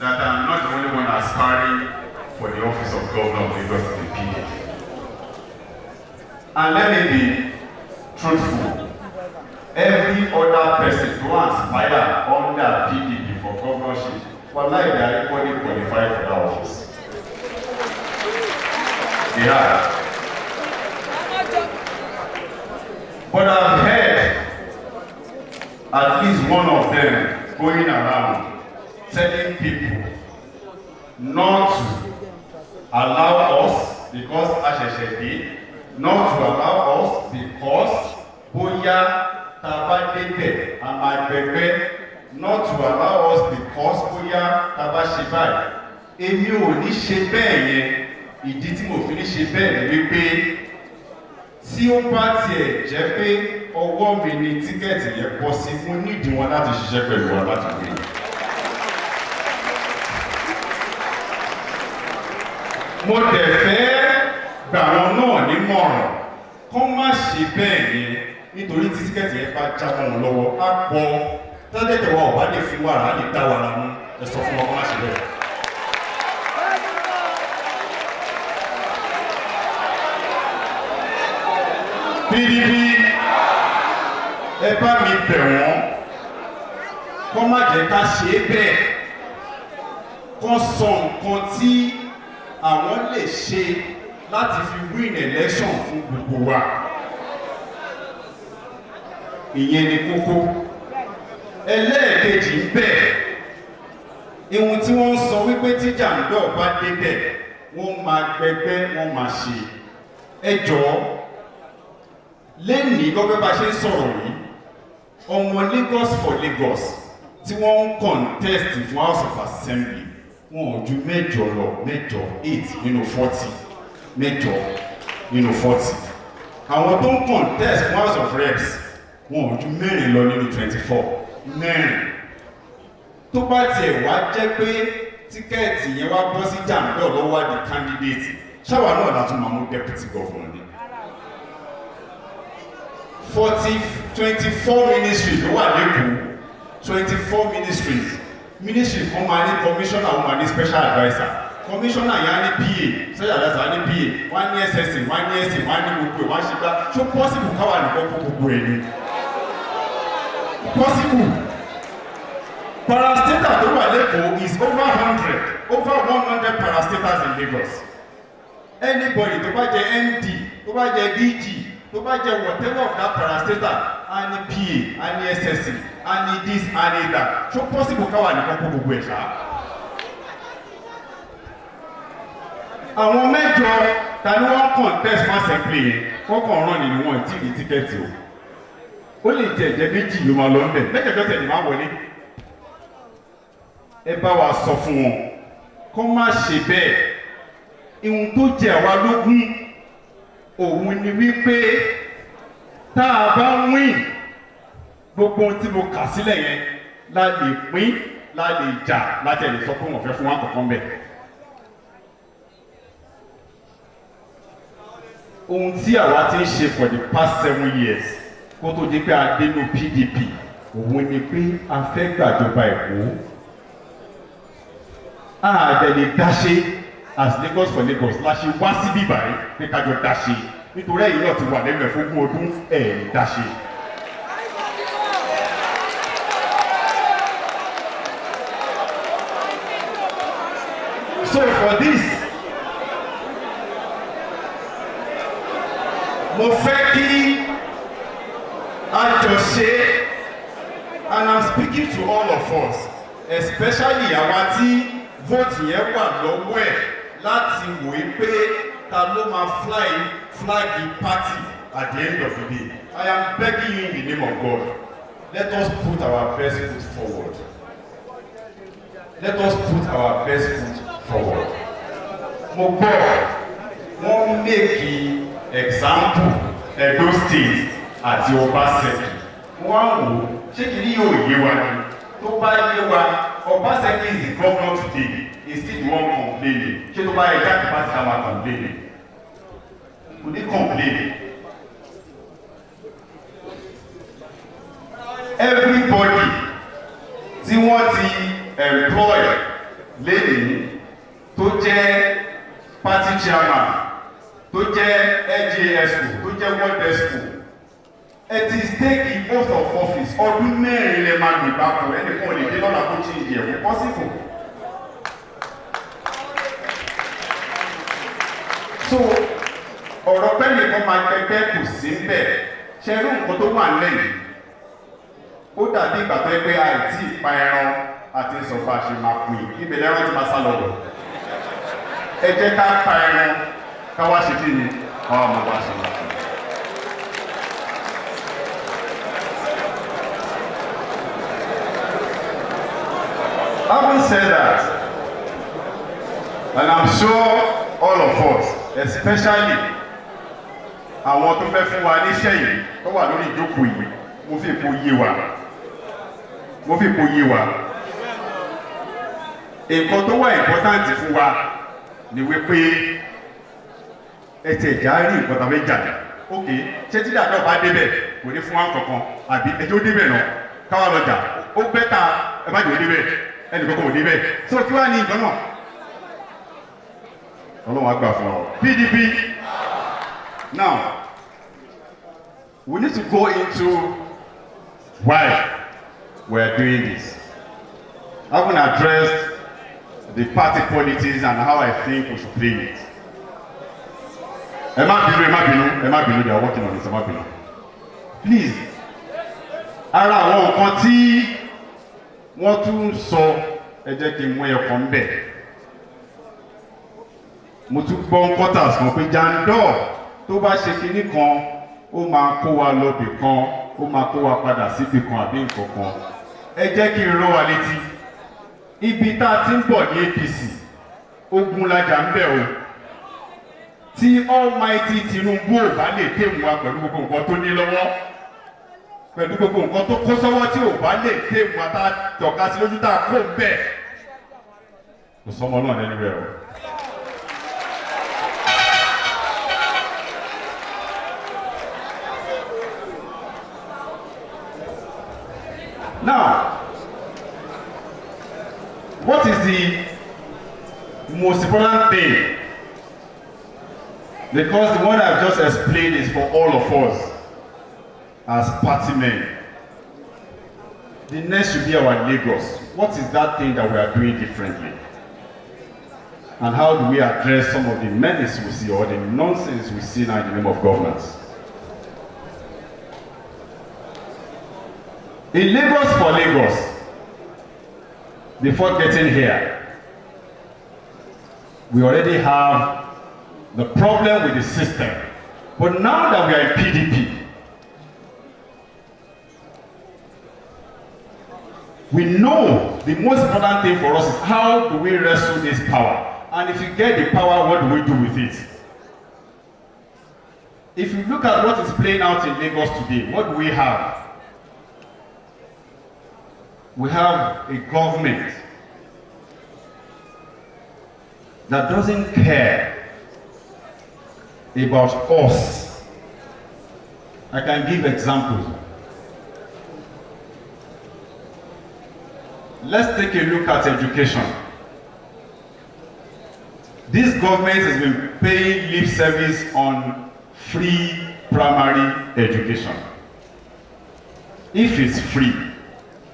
that I am not the only one aspiring for the office of Governor of Lagos in the PDP. And let me be truthful. Every other person who aspires under PDP for governorship, well, like they are equally qualified for that office. They are. But I've heard at least one of them going around telling people not to allow us, because Asheshedi, not to allow us because Boya Tabadebe and my baby, not to allow us because Boya Tabashibai. Èmi ò ní ṣe bẹ́ẹ̀ yẹn, ìdí tí mo fi ní ṣe bẹ́ẹ̀ ni wípé tí ó bá tiẹ̀ jẹ́ pé ọwọ́ mi ni tíkẹ́ẹ̀tì yẹn bọ́ sí, mo nídìí wọn láti ṣiṣẹ́ pẹ̀lú wa láti gbé. Mo dẹ̀ fẹ́ gbà wọn náà nímọ̀ràn kó má ṣe bẹ́ẹ̀ yẹn nítorí tí tíkẹ́ẹ̀tì yẹn bá já mọ́ wọn lọ́wọ́ á pọ̀ tọ́jẹ́tẹ̀ wa ò bá lè fi wàrà á lè dá wàrà mú ẹ sọ fún wọn kó má ṣe bẹ́ẹ̀. PDP ẹ bá mi bẹ̀ wọ́n kó má jẹ́ ká ṣe é bẹ́ẹ̀, kó sọ nǹkan tí àwọn lè ṣe láti fi win election fún gbogbo wa. Ìyẹn ni kókó. Ẹlẹ́ẹ̀kejì ń bẹ̀, ihun tí wọ́n ń sọ wípé tí Jandor bá débẹ̀ wọ́n máa gbẹgbẹ́, wọ́n máa ṣe. Ẹ jọ̀ọ́ lẹ́nìí gọ́gẹ́ bá ṣe ń sọ̀rọ̀ yìí, ọmọ Lagos for Lagos tí wọ́n ń contest fún House of Assembly wọn ò ju 8 lọ, 8 nínú 40, 8 nínú 40. Àwọn tó ń contest fún House of Reps wọn ò ju 4 lọ nínú 24, 4. Tó bá tiẹ̀ wá jẹ́ pé tíkẹ́ẹ̀tì yẹn wá bọ́ sí Jandor lọ́wọ́ di candidate ṣáwa náà látún máa mú deputy governor ní. 24 ministries ló wà lẹ́kọ̀ọ́, 24 ministries. Ministry kan máa ní commissioner, wọ́n máa ní special adviser. Commissioner yẹn á ní PA, special adviser á ní PA, wọ́n á ní SSC, wọ́n á ní SA, wọ́n á ní gbogbo ẹ̀, wọ́n á ṣe gbá. Ṣó possible káwà nìkan kó gbogbo ẹ̀ ni? Possible. Parastatal tó wà lẹ́kọ̀ọ́ is over 100 parastatals in Lagos. Anybody tó bá jẹ MD, tó bá jẹ DG, tó bá jẹ whatever of that parastatal, a ní PA, a ní SSC, a ní this, a ní that. Ṣó possible káwà nìkan kó gbogbo ẹ̀ ṣá? Àwọn 8 ta ni wọ́n contest fún assembly yẹn, wọ́n kàn rán nínú wọn tí ní tíkẹ́ẹ̀tì o. Ó lè jẹ́ 2 ló máa lọ ń bẹ̀, 8 tẹ̀lé máa wọlé. Ẹ bá wa sọ fún wọn kó má ṣe bẹ́ẹ̀. Ihun tó jẹ àwa lógún òun ni wípé tá a bá win gbogbo ohun tí mo kà sílẹ̀ yẹn la lè pín, la lè jà, láti ẹ̀ lè sọ pé wọ́n fẹ́ fún wa kankan bẹ́ẹ̀. Ohun tí àwa ti ń ṣe for the past 7 years kó tó di pé a dé nínú PDP òun ni pé a fẹ́ gbàjọba Èkó. Àdẹ̀lẹ̀ dáṣe as Lagos for Lagos la ṣe wá síbí báyìí ní kájọ dáṣe nítorí ẹ̀yin náà ti wà lẹ́nu ẹ̀ fún ọdún ẹ̀ dáṣe. So for this, mo fẹ́ kí a jọ ṣe, and I'm speaking to all of us, especially àwa tí vote yẹn wà lọ́wọ́ ẹ̀ láti wòye pé ta ló máa flag party at the end of the day. I am begging you in the name of God, let us put our best foot forward. Let us put our best foot forward. Mo gbọ́ wọ́n make example Edo State àti Obaseki. Wọ́n á wò ṣé kìíní yóò yé wa ni? Tó bá yé wa, Obaseki is the governor today. He still the one complaining. Ṣé tó bá yẹ jáde pàṣẹ ká máa complaining? Kò ní complaining. Everybody tí wọ́n ti employ lẹ́yìn tó jẹ́ party chairman, tó jẹ́ LGSO, tó jẹ́ World Expo, it is taking oath of office. Ọdún 4 lè máa gbé papọ̀ ẹnìkan ò lè dé lọ́la kó change ẹ̀wọ̀n possible. So ọ̀rọ̀ pẹ́lú kan máa gbẹgbẹ́ kò sí ń bẹ̀. Ṣe irú nǹkan tó wà lẹ́yìn ó dàbí ìgbà tó yẹ pé àìtí ìpa ẹran àti ìsọ̀fà ṣe máa pè ibẹ̀ lẹ́rán ti máa sá lọ rọ̀. Ẹ jẹ́ ká pa ẹran ká wá ṣe kí ni àwọn ọmọ wa ṣe máa pè. Having said that, and I'm sure all of us, especially àwọn tó fẹ́ fún wa níṣẹ́ yìí tó wà lórí ìjókòó yìí, mo fi ipò yé wa. Nǹkan tó wà important fún wa ni wípé ẹ̀tẹ̀ ìjà rí nǹkan tàbí jàjà. Ok, ṣé tí Jandor bá débẹ̀ kò ní fún wa kankan àbí ẹjọ́ débẹ̀ náà káwá lọ́jà ó bẹ́tà ẹ má jẹ́ ó débẹ̀ ẹnì kankan ò débẹ̀. So kí wá ní nǹkan náà? Ọlọ́run á gbà fún ọ. PDP. Now, we need to go into why we are doing this. I haven't addressed the party politics and how I think we should play it. Ẹ má bínú, they are working on it, ẹ má bínú. Please, ara àwọn nǹkan tí wọ́n tún sọ ẹ jẹ́ kí n mú ẹ̀kọ́ ń bẹ̀. Mo tún gbọ́ quarters kan pé Jandor tó bá ṣe kinní kan ó máa kó wa lọ bì kan, ó máa kó wa padà síbì kan àbí nǹkan kan. ẹ jẹ́ kí n rán wa létí ibi tá a ti ń bọ̀ ní APC ogun lajà ń bẹ̀ o tí Almighty Tinubu ò bá lè tèmù wa pẹ̀lú gbogbo nǹkan tó ní lọ́wọ́ pẹ̀lú gbogbo nǹkan tó kó sọ́wọ́ tí ò bá lè tèmù wa tá a tọ̀ka sí lójú tá a kó bẹ́ẹ̀ kò sọmọ náà lẹ́nu rẹ̀ o. Now, what is the most important thing? Because the one I've just explained is for all of us as party men. The next should be our Lagos. What is that thing that we are doing differently? And how do we address some of the menace we see or the nonsense we see now in the name of governance? In Lagos for Lagos, before getting here, we already have the problem with the system. But now that we are in PDP, we know the most important thing for us is how do we wrestle this power? And if you get the power, what do we do with it? If you look at what is playing out in Lagos today, what do we have? We have a government that doesn't care about us. I can give examples. Let's take a look at education. This government has been paying lip service on free primary education. If it's free,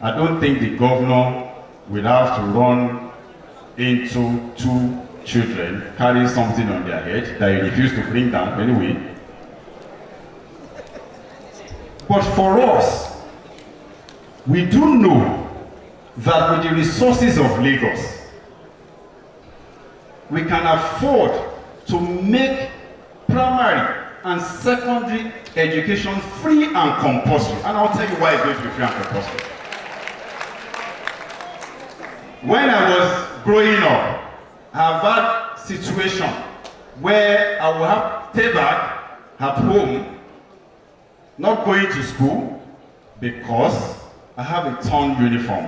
I don't think the governor will have to run into two children carrying something on their head that he refused to bring down anyway. But for us, we do know that with the resources of Lagos, we can afford to make primary and secondary education free and compulsory. And I'll tell you why it's going to be free and compulsory. When I was growing up, I've had situation where I will have to stay back at home, not going to school because I have a torn uniform.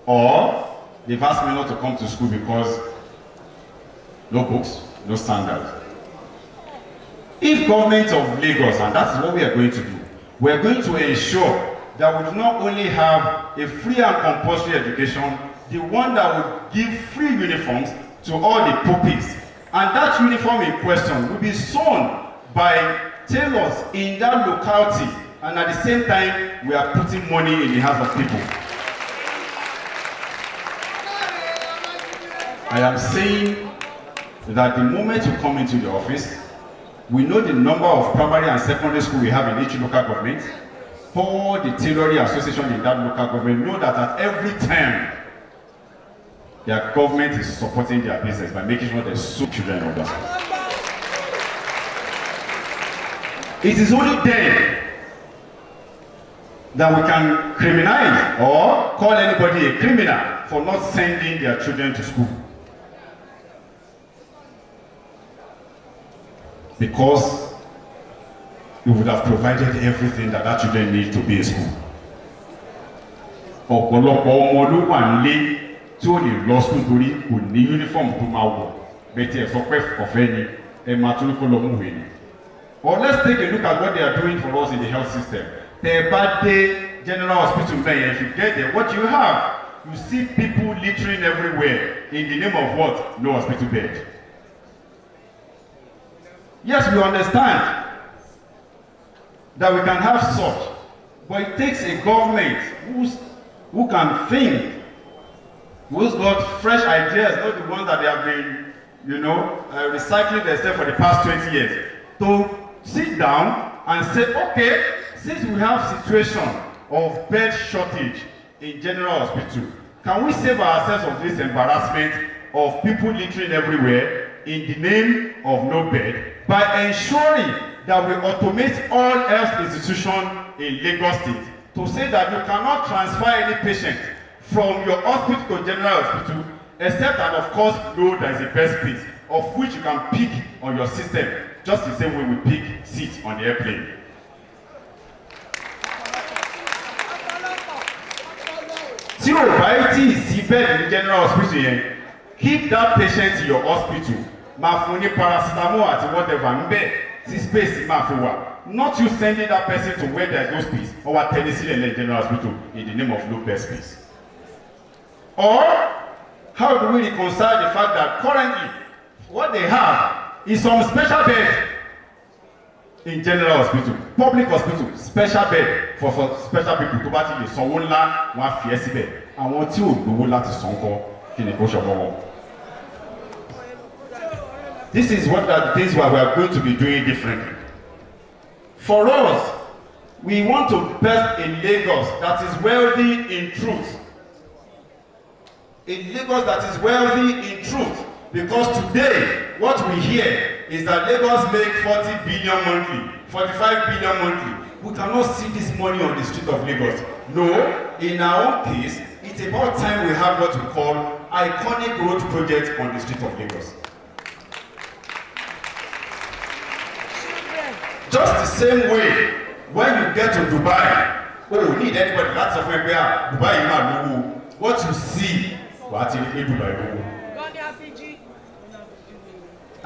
Or they've asked me not to come to school because no books, no standards. If government of Lagos, and that's what we are going to do, we're going to ensure that we do not only have a free and compulsory education, the one that will give free uniforms to all the pupils. And that uniform in question will be sewn by tailors in that locality. And at the same time, we are putting money in the hands of people. I am saying that the moment you come into the office, we know the number of primary and secondary schools we have in each local government. All the tailoring association in that local government know that at every time, their government is supporting their business by making sure they sew children of that. It is only then that we can criminalize or call anybody a criminal for not sending their children to school. Because we would have provided everything that our children need to be in school. Ọ̀pọ̀lọpọ̀ ọmọ ló wà nílé tí ó lè lọ school torí kò ní uniform tó máa wọ̀ bẹ́ẹ̀ tí ẹ sọ pé ọ̀fẹ́ ni ẹ máa tún kó lọ mú ìwé ni. Or let's take a look at what they are doing for us in the health system. Tẹ́ bá dé General Hospital bẹ́ẹ̀ if you get there, what you have, you see people littering everywhere in the name of what? No hospital bed. Yes, we understand that we can have such, but it takes a government who can think, who's got fresh ideas, not the ones that they have been, recycling themselves for the past 20 years, to sit down and say, okay, since we have situation of bed shortage in General Hospital, can we save ourselves of this embarrassment of people littering everywhere in the name of no bed by ensuring that we automate all health institutions in Lagos State to say that you cannot transfer any patient from your hospital to general hospital, except that of course know there is a best place of which you can pick on your system, just the same way we pick seats on the airplane. Tí o bá tí ì sí bẹ́ẹ̀ ní general hospital yẹn, keep that patient in your hospital. Máa fún ní paracetamol àti whatever ń bẹ̀ tí space máa fi wà. Not you sending that person to where there is no space or what Tennessee and general hospital in the name of no best space. Or how do we reconcile the fact that currently what they have is some special bed in general hospital, public hospital, special bed for special people to bá ti lè sanwó ńlá wọn á fi ẹ́ síbẹ̀. Àwọn tí ò gbowó láti san kọ́ kí ni kó ṣọmọ wọn. This is what we are going to be doing differently. For us, we want to build a Lagos that is wealthy in truth. A Lagos that is wealthy in truth. Because today, what we hear is that Lagos make 40 billion monthly, 45 billion monthly. We cannot see this money on the street of Lagos. No, in our own case, it's about time we have what we call iconic road project on the street of Lagos. Just the same way, when you get to Dubai, you need anybody, lots of people here, Dubai is not no. What you see, what in Dubai.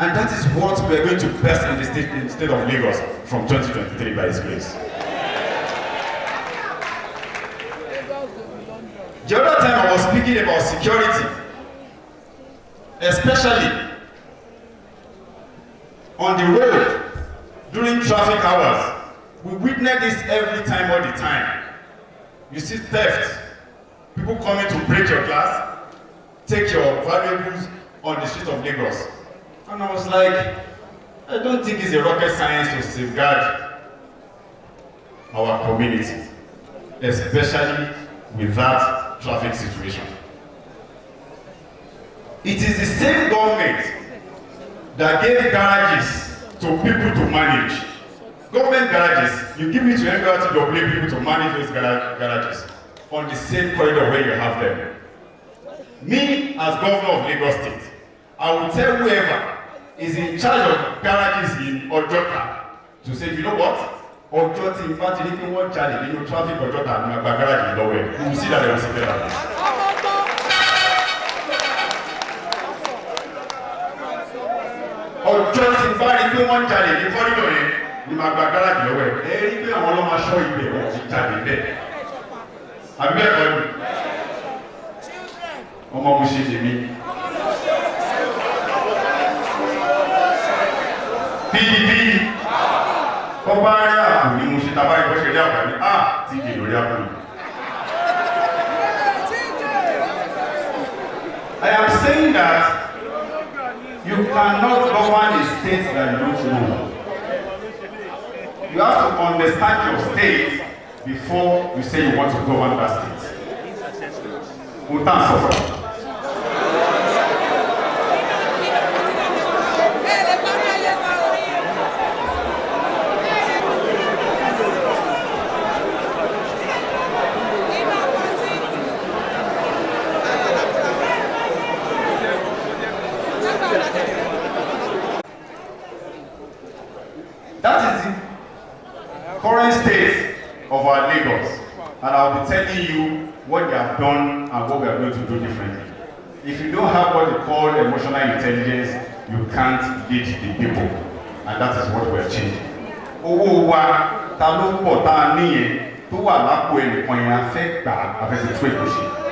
And that is what we are going to best in the state of Lagos from 2023 by His grace. The other time I was speaking about security, especially on the road during traffic hours. We witness this every time, all the time. You see theft, people coming to break your glass, take your valuables on the street of Lagos. And I was like, I don't think it's a rocket science to safeguard our community, especially with that traffic situation. It is the same government that gave garages to people to manage. Government garages, you give it to NLTW people to manage those garages on the same corridor where you have them. Me, as governor of Lagos State, I will tell whoever is in charge of garages in Ojota to say, you know what? Ojota, in fact, you need one charge, you know, traffic Ojota and my garage is nowhere. You will see that they will settle that. Ọjọ́ tí bá rí pé wọ́n jalè ní kọ́rídọ̀ yẹn ni màá gba gáràjì lọ́wọ́ ẹ̀. Ẹ rí pé àwọn ọlọ́mọ aṣọ ibẹ̀ wọ́n ti jalè bẹ́ẹ̀. Àbí ẹ̀kọ́ ni ọmọ mo ṣe tèmi. PDP ọba rí àpò ni mo ṣe tàbá ìgbọ́sẹ̀ rí àpò ní ti dè lórí àpò yìí. I am saying that you cannot govern a state that you don't know. You have to understand your state before you say you want to govern that state. That is the current state of our Lagos, and I'll be telling you what they have done and what we are going to do differently. If you don't have what they call emotional intelligence, you can't lead the people, and that is what we are changing. Owó wa ta ló pọ̀ tá a níyẹn tó wà lápò ẹnìkan yẹn a fẹ́ gbà a fẹ́ fi tún èkó ṣe.